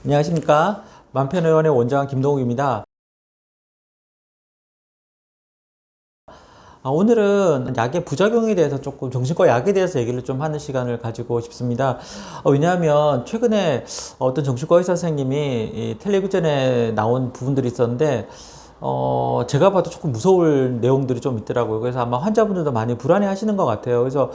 안녕하십니까. 만편의원의 원장 김동욱입니다. 오늘은 약의 부작용에 대해서 조금 정신과 약에 대해서 얘기를 좀 하는 시간을 가지고 싶습니다. 왜냐하면 최근에 어떤 정신과 의사 선생님이 이 텔레비전에 나온 부분들이 있었는데 제가 봐도 조금 무서울 내용들이 좀 있더라고요. 그래서 아마 환자분들도 많이 불안해 하시는 것 같아요. 그래서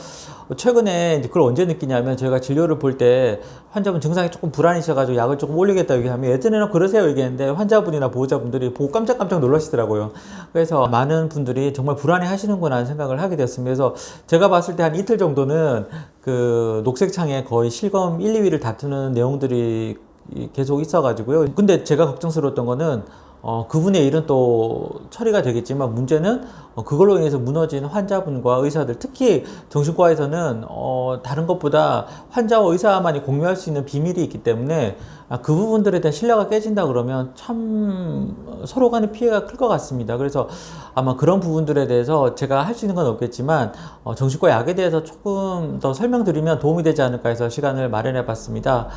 최근에 이제 그걸 언제 느끼냐면 저희가 진료를 볼 때 환자분 증상이 조금 불안이셔가지고 약을 조금 올리겠다 얘기하면 예전에는 그러세요 얘기했는데 환자분이나 보호자분들이 보고 깜짝깜짝 놀라시더라고요. 그래서 많은 분들이 정말 불안해 하시는구나 하는 생각을 하게 됐습니다. 그래서 제가 봤을 때 한 이틀 정도는 그 녹색창에 거의 실검 1, 2위를 다투는 내용들이 계속 있어가지고요. 근데 제가 걱정스러웠던 거는 그분의 일은 또 처리가 되겠지만 문제는 그걸로 인해서 무너진 환자분과 의사들, 특히 정신과에서는 다른 것보다 환자와 의사만이 공유할 수 있는 비밀이 있기 때문에 그 부분들에 대한 신뢰가 깨진다 그러면 참 서로 간의 피해가 클 것 같습니다. 그래서 아마 그런 부분들에 대해서 제가 할 수 있는 건 없겠지만 정신과 약에 대해서 조금 더 설명드리면 도움이 되지 않을까 해서 시간을 마련해 봤습니다.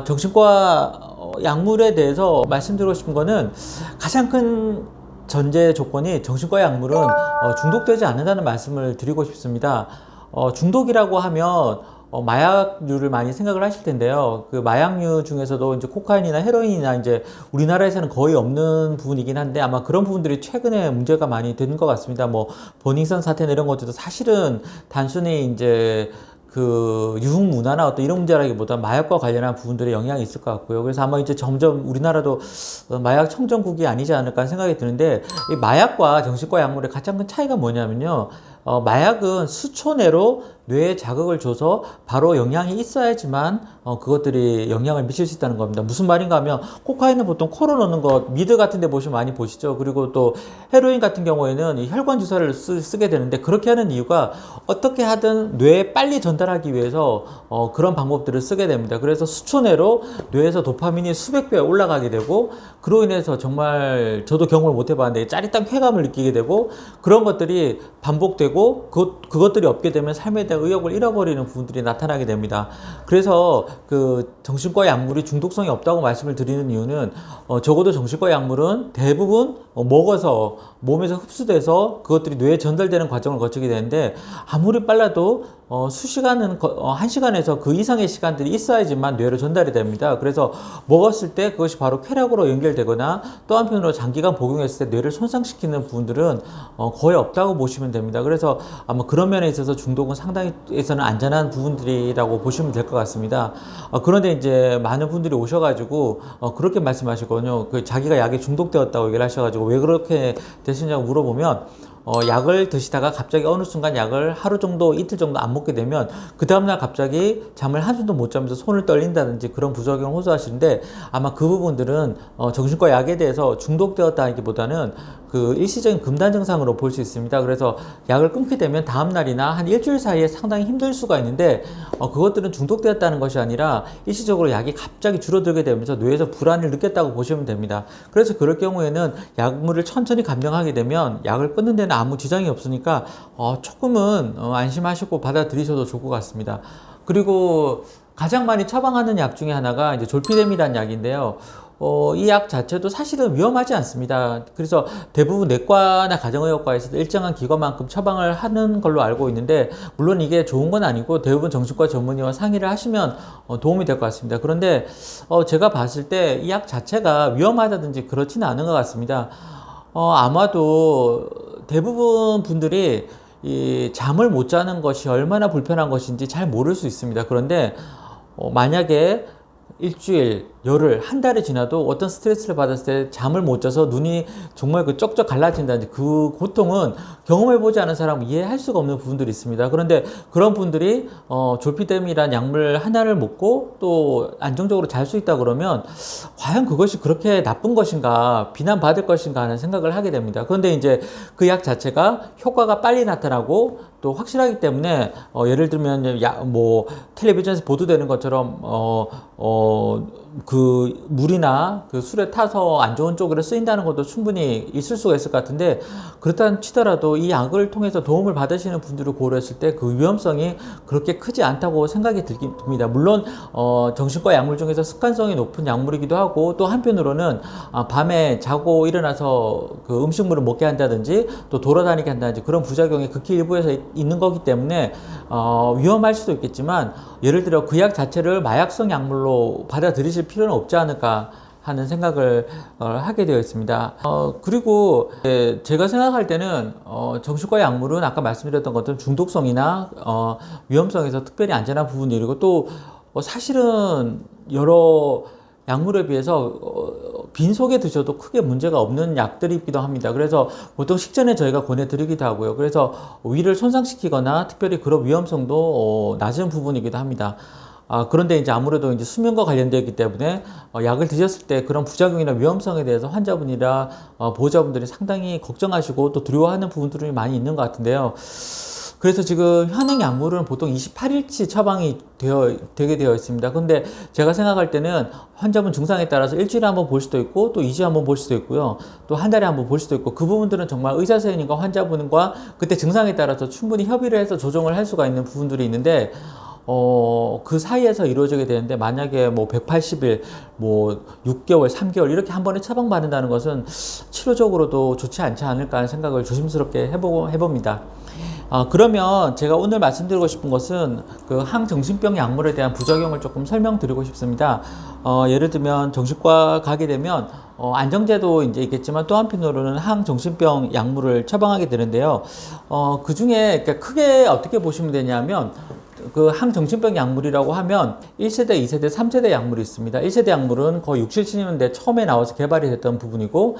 정신과 약물에 대해서 말씀드리고 싶은 거는 가장 큰 전제 조건이 정신과 약물은 중독되지 않는다는 말씀을 드리고 싶습니다. 중독이라고 하면 마약류를 많이 생각을 하실 텐데요. 그 마약류 중에서도 이제 코카인이나 헤로인이나 이제 우리나라에서는 거의 없는 부분이긴 한데 아마 그런 부분들이 최근에 문제가 많이 되는 것 같습니다. 뭐 버닝썬 사태나 이런 것들도 사실은 단순히 이제 그 유흥 문화나 어떤 이런 문제라기보다 마약과 관련한 부분들의 영향이 있을 것 같고요. 그래서 아마 이제 점점 우리나라도 마약 청정국이 아니지 않을까 하는 생각이 드는데 이 마약과 정신과 약물의 가장 큰 차이가 뭐냐면요. 마약은 수초 내로 뇌에 자극을 줘서 바로 영향이 있어야지만 그것들이 영향을 미칠 수 있다는 겁니다. 무슨 말인가 하면 코카인은 보통 코로 넣는 거 미드 같은 데 보시면 많이 보시죠. 그리고 또 헤로인 같은 경우에는 이 혈관 주사를 쓰게 되는데 그렇게 하는 이유가 어떻게 하든 뇌에 빨리 전달하기 위해서 그런 방법들을 쓰게 됩니다. 그래서 수초 내로 뇌에서 도파민이 수백 배 올라가게 되고 그로 인해서 정말 저도 경험을 못 해봤는데 짜릿한 쾌감을 느끼게 되고 그런 것들이 반복되고 그것들이 없게 되면 삶에 대한 의욕을 잃어버리는 부분들이 나타나게 됩니다. 그래서 그 정신과 약물이 중독성이 없다고 말씀을 드리는 이유는 적어도 정신과 약물은 대부분 먹어서 몸에서 흡수돼서 그것들이 뇌에 전달되는 과정을 거치게 되는데 아무리 빨라도 수시간은 1시간에서 그 이상의 시간들이 있어야지만 뇌로 전달이 됩니다. 그래서 먹었을 때 그것이 바로 쾌락으로 연결되거나 또 한편으로 장기간 복용했을 때 뇌를 손상시키는 부분들은 거의 없다고 보시면 됩니다. 그래서 아마 그런 면에 있어서 중독은 상당히 에서는 안전한 부분들이라고 보시면 될 것 같습니다. 그런데 이제 많은 분들이 오셔가지고 그렇게 말씀하시거든요. 그 자기가 약에 중독되었다고 얘기를 하셔가지고 왜 그렇게 되시냐고 물어보면 약을 드시다가 갑자기 어느 순간 약을 하루 정도, 이틀 정도 안 먹게 되면 그 다음날 갑자기 잠을 한숨도 못 자면서 손을 떨린다든지 그런 부작용을 호소하시는데 아마 그 부분들은 정신과 약에 대해서 중독되었다기보다는 그 일시적인 금단 증상으로 볼 수 있습니다. 그래서 약을 끊게 되면 다음날이나 한 일주일 사이에 상당히 힘들 수가 있는데 그것들은 중독되었다는 것이 아니라 일시적으로 약이 갑자기 줄어들게 되면서 뇌에서 불안을 느꼈다고 보시면 됩니다. 그래서 그럴 경우에는 약물을 천천히 감량하게 되면 약을 끊는 데는 아무 지장이 없으니까 조금은 안심하시고 받아들이셔도 좋을 것 같습니다. 그리고 가장 많이 처방하는 약 중에 하나가 이제 졸피뎀이라는 약인데요. 이 약 자체도 사실은 위험하지 않습니다. 그래서 대부분 내과나 가정의학과에서도 일정한 기간만큼 처방을 하는 걸로 알고 있는데 물론 이게 좋은 건 아니고 대부분 정신과 전문의와 상의를 하시면 도움이 될 것 같습니다. 그런데 제가 봤을 때 이 약 자체가 위험하다든지 그렇지는 않은 것 같습니다. 아마도 대부분 분들이 이 잠을 못 자는 것이 얼마나 불편한 것인지 잘 모를 수 있습니다. 그런데 만약에 일주일, 열흘, 한 달이 지나도 어떤 스트레스를 받았을 때 잠을 못 자서 눈이 정말 그 쩍쩍 갈라진다든지 그 고통은 경험해보지 않은 사람은 이해할 수가 없는 부분들이 있습니다. 그런데 그런 분들이 졸피뎀이란 약물 하나를 먹고 또 안정적으로 잘 수 있다 그러면 과연 그것이 그렇게 나쁜 것인가 비난받을 것인가 하는 생각을 하게 됩니다. 그런데 이제 그 약 자체가 효과가 빨리 나타나고 또 확실하기 때문에 예를 들면 뭐 텔레비전에서 보도되는 것처럼 그 물이나 그 술에 타서 안 좋은 쪽으로 쓰인다는 것도 충분히 있을 수가 있을 것 같은데, 그렇다 치더라도 이 약을 통해서 도움을 받으시는 분들을 고려했을 때 그 위험성이 그렇게 크지 않다고 생각이 듭니다. 물론 정신과 약물 중에서 습관성이 높은 약물이기도 하고, 또 한편으로는 밤에 자고 일어나서 그 음식물을 먹게 한다든지 또 돌아다니게 한다든지 그런 부작용이 극히 일부에서 있는 거기 때문에 위험할 수도 있겠지만, 예를 들어 그 약 자체를 마약성 약물로 받아들이실 필요는 없지 않을까 하는 생각을 하게 되어 있습니다. 그리고 제가 생각할 때는 정신과 약물은 아까 말씀드렸던 것처럼 중독성이나 위험성에서 특별히 안전한 부분이고, 또 사실은 여러 약물에 비해서 빈속에 드셔도 크게 문제가 없는 약들이기도 합니다. 그래서 보통 식전에 저희가 권해드리기도 하고요. 그래서 위를 손상시키거나 특별히 그런 위험성도 낮은 부분이기도 합니다. 그런데 이제 아무래도 이제 수면과 관련되어 있기 때문에 약을 드셨을 때 그런 부작용이나 위험성에 대해서 환자분이나 보호자분들이 상당히 걱정하시고 또 두려워하는 부분들이 많이 있는 것 같은데요. 그래서 지금 현행 약물은 보통 28일치 처방이 되게 되어 있습니다. 근데 제가 생각할 때는 환자분 증상에 따라서 일주일에 한번 볼 수도 있고, 또 2주에 한번 볼 수도 있고요. 또 한 달에 한번 볼 수도 있고, 그 부분들은 정말 의사 선생님과 환자분과 그때 증상에 따라서 충분히 협의를 해서 조정을 할 수가 있는 부분들이 있는데, 그 사이에서 이루어지게 되는데, 만약에 뭐 180일, 뭐 6개월, 3개월 이렇게 한 번에 처방받는다는 것은 치료적으로도 좋지 않지 않을까 하는 생각을 조심스럽게 해봅니다. 그러면 제가 오늘 말씀드리고 싶은 것은 그 항정신병 약물에 대한 부작용을 조금 설명드리고 싶습니다. 예를 들면 정신과 가게 되면 안정제도 이제 있겠지만, 또 한편으로는 항정신병 약물을 처방하게 되는데요. 그 중에 크게 어떻게 보시면 되냐면, 그 항정신병 약물이라고 하면 1세대, 2세대, 3세대 약물이 있습니다. 1세대 약물은 거의 6, 70년대 처음에 나와서 개발이 됐던 부분이고,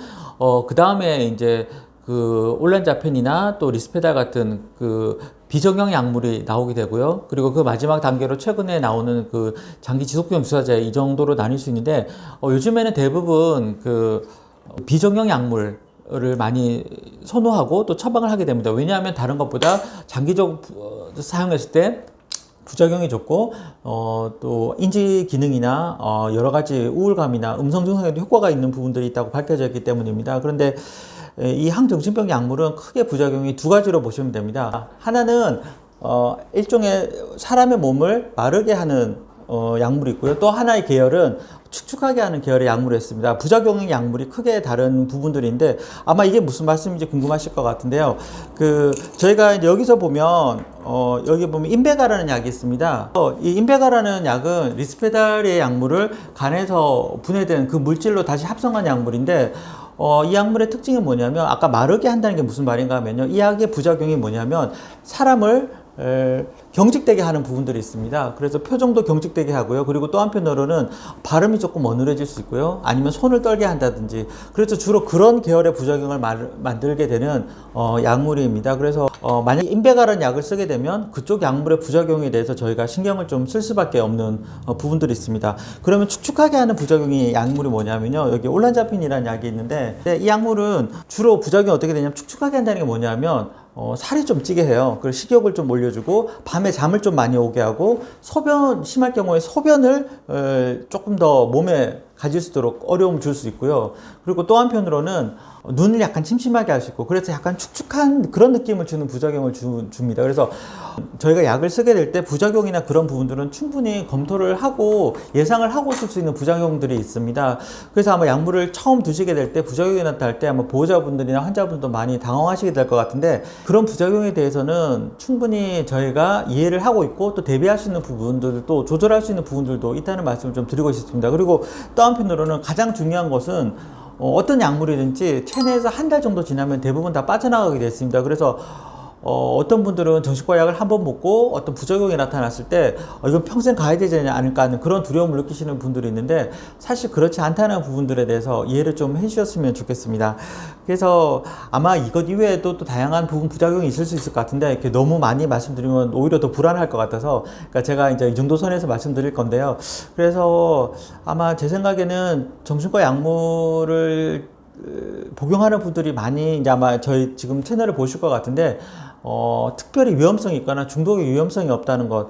그 다음에 이제 그 올란자펜이나 또 리스페달 같은 그 비정형 약물이 나오게 되고요. 그리고 그 마지막 단계로 최근에 나오는 그 장기 지속성 주사제, 이 정도로 나뉠 수 있는데, 요즘에는 대부분 그 비정형 약물 을 많이 선호하고 또 처방을 하게 됩니다. 왜냐하면 다른 것보다 장기적 사용했을 때 부작용이 적고, 또 인지 기능이나 여러 가지 우울감이나 음성 증상에도 효과가 있는 부분들이 있다고 밝혀져 있기 때문입니다. 그런데 이 항정신병 약물은 크게 부작용이 두 가지로 보시면 됩니다. 하나는 일종의 사람의 몸을 마르게 하는 약물이 있고요. 또 하나의 계열은 축축하게 하는 계열의 약물이 있습니다. 부작용의 약물이 크게 다른 부분들인데, 아마 이게 무슨 말씀인지 궁금하실 것 같은데요. 저희가 이제 여기서 보면 여기 보면 인베가라는 약이 있습니다. 이 인베가라는 약은 리스페달의 약물을 간에서 분해된 그 물질로 다시 합성한 약물인데, 이 약물의 특징이 뭐냐면, 아까 마르게 한다는 게 무슨 말인가 하면요, 이 약의 부작용이 뭐냐면 사람을 경직되게 하는 부분들이 있습니다. 그래서 표정도 경직되게 하고요. 그리고 또 한편으로는 발음이 조금 어눌해질 수 있고요. 아니면 손을 떨게 한다든지. 그래서 주로 그런 계열의 부작용을 만들게 되는 약물입니다. 그래서 만약 인베가라는 약을 쓰게 되면 그쪽 약물의 부작용에 대해서 저희가 신경을 좀 쓸 수밖에 없는 부분들이 있습니다. 그러면 축축하게 하는 부작용이 약물이 뭐냐면요, 여기 올란자핀이라는 약이 있는데, 이 약물은 주로 부작용이 어떻게 되냐면, 축축하게 한다는 게 뭐냐면 살이 좀 찌게 해요. 그리고 식욕을 좀 올려주고, 밤에 잠을 좀 많이 오게 하고, 심할 경우에 소변을 조금 더 몸에 가질 수 있도록 어려움을 줄 수 있고요. 그리고 또 한편으로는 눈을 약간 침침하게 할 수 있고, 그래서 약간 축축한 그런 느낌을 주는 부작용을 줍니다. 그래서 저희가 약을 쓰게 될 때 부작용이나 그런 부분들은 충분히 검토를 하고 예상을 하고 쓸 수 있는 부작용들이 있습니다. 그래서 아마 약물을 처음 드시게 될 때 부작용이 나타날 때 아마 보호자분들이나 환자분들도 많이 당황하시게 될 것 같은데, 그런 부작용에 대해서는 충분히 저희가 이해를 하고 있고, 또 대비할 수 있는 부분들도 조절할 수 있는 부분들도 있다는 말씀을 좀 드리고 싶습니다. 그리고 또 한편으로는 가장 중요한 것은 어떤 약물이든지 체내에서 한 달 정도 지나면 대부분 다 빠져나가게 됐습니다. 그래서 어떤 분들은 정신과 약을 한번 먹고 어떤 부작용이 나타났을 때 이건 평생 가야 되지 않을까 하는 그런 두려움을 느끼시는 분들이 있는데, 사실 그렇지 않다는 부분들에 대해서 이해를 좀 해주셨으면 좋겠습니다. 그래서 아마 이것 이외에도 또 다양한 부작용이 있을 수 있을 것 같은데, 이렇게 너무 많이 말씀드리면 오히려 더 불안할 것 같아서, 그러니까 제가 이제 이 정도 선에서 말씀드릴 건데요. 그래서 아마 제 생각에는 정신과 약물을 복용하는 분들이 많이 이제 아마 저희 지금 채널을 보실 것 같은데, 특별히 위험성이 있거나 중독의 위험성이 없다는 것,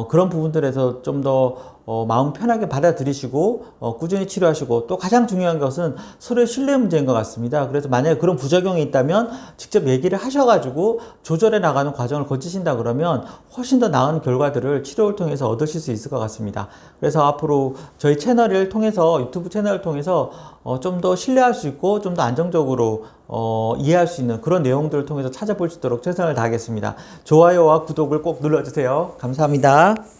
그런 부분들에서 좀 더 마음 편하게 받아들이시고 꾸준히 치료하시고, 또 가장 중요한 것은 서로의 신뢰 문제인 것 같습니다. 그래서 만약에 그런 부작용이 있다면 직접 얘기를 하셔가지고 조절해 나가는 과정을 거치신다 그러면 훨씬 더 나은 결과들을 치료를 통해서 얻으실 수 있을 것 같습니다. 그래서 앞으로 저희 채널을 통해서, 유튜브 채널을 통해서 좀 더 신뢰할 수 있고 좀 더 안정적으로 이해할 수 있는 그런 내용들을 통해서 찾아볼 수 있도록 최선을 다하겠습니다. 좋아요와 구독을 꼭 눌러주세요. 감사합니다.